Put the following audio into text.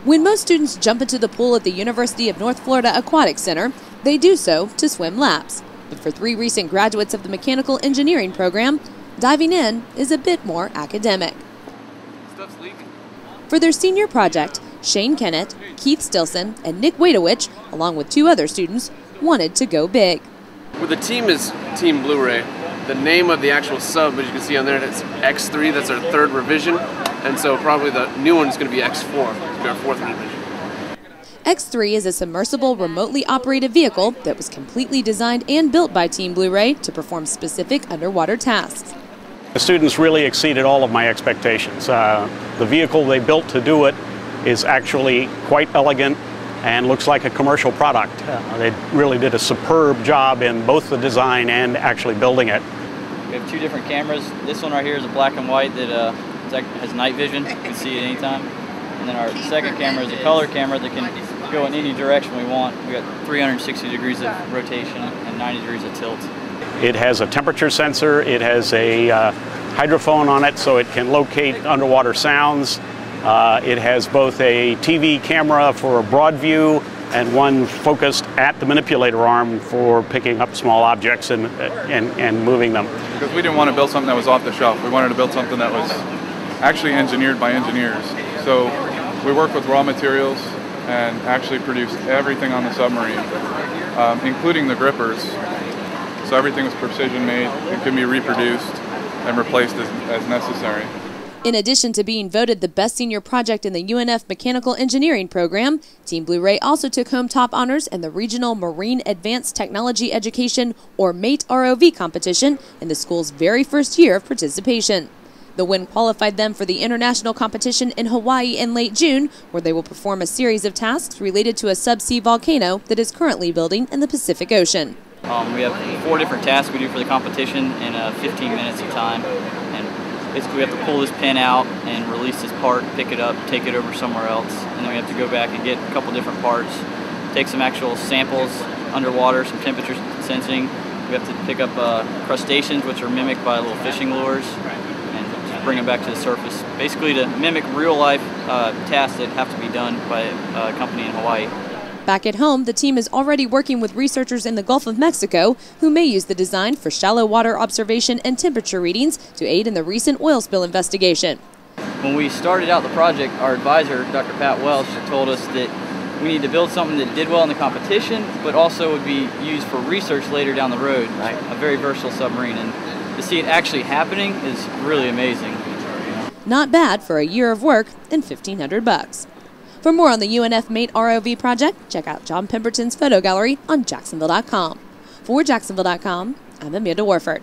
When most students jump into the pool at the University of North Florida Aquatic Center, they do so to swim laps. But for 3 recent graduates of the mechanical engineering program, diving in is a bit more academic. Stuff's leaking. For their senior project, Shane Kennett, Keith Stilson, and Nick Waidowich, along with 2 other students, wanted to go big. Well, the team is Team Blu-ray. The name of the actual sub, as you can see on there, it's X3. That's our 3rd revision. And so probably the new one is going to be X4. It's going to be our 4th revision. X3 is a submersible, remotely operated vehicle that was completely designed and built by Team Blu-ray to perform specific underwater tasks. The students really exceeded all of my expectations. The vehicle they built to do it is actually quite elegant and looks like a commercial product. They really did a superb job in both the design and actually building it. We have 2 different cameras. This one right here is a black and white that has night vision. You can see it anytime. And then our second camera is a color camera that can go in any direction we want. We got 360 degrees of rotation and 90 degrees of tilt. It has a temperature sensor. It has a hydrophone on it so it can locate underwater sounds. It has both a TV camera for a broad view and one focused at the manipulator arm for picking up small objects and moving them. Because we didn't want to build something that was off the shelf. We wanted to build something that was actually engineered by engineers. So we worked with raw materials and actually produced everything on the submarine, including the grippers. So everything was precision made. It can be reproduced and replaced as necessary. In addition to being voted the best senior project in the UNF Mechanical Engineering program, Team Blu-ray also took home top honors in the Regional Marine Advanced Technology Education, or MATE ROV competition in the school's very first year of participation. The win qualified them for the international competition in Hawaii in late June, where they will perform a series of tasks related to a subsea volcano that is currently building in the Pacific Ocean. We have 4 different tasks we do for the competition in 15 minutes of time. And basically we have to pull this pin out and release this part, pick it up, take it over somewhere else, and then we have to go back and get a couple different parts, take some actual samples underwater, some temperature sensing. We have to pick up crustaceans, which are mimicked by little fishing lures, and just bring them back to the surface. Basically to mimic real-life tasks that have to be done by a company in Hawaii. Back at home, the team is already working with researchers in the Gulf of Mexico who may use the design for shallow water observation and temperature readings to aid in the recent oil spill investigation. When we started out the project, our advisor, Dr. Pat Welsh, told us that we need to build something that did well in the competition, but also would be used for research later down the road. A very versatile submarine, and to see it actually happening is really amazing. Not bad for a year of work and $1,500. For more on the UNF MATE ROV project, check out John Pemberton's photo gallery on Jacksonville.com. For Jacksonville.com, I'm Amanda Warford.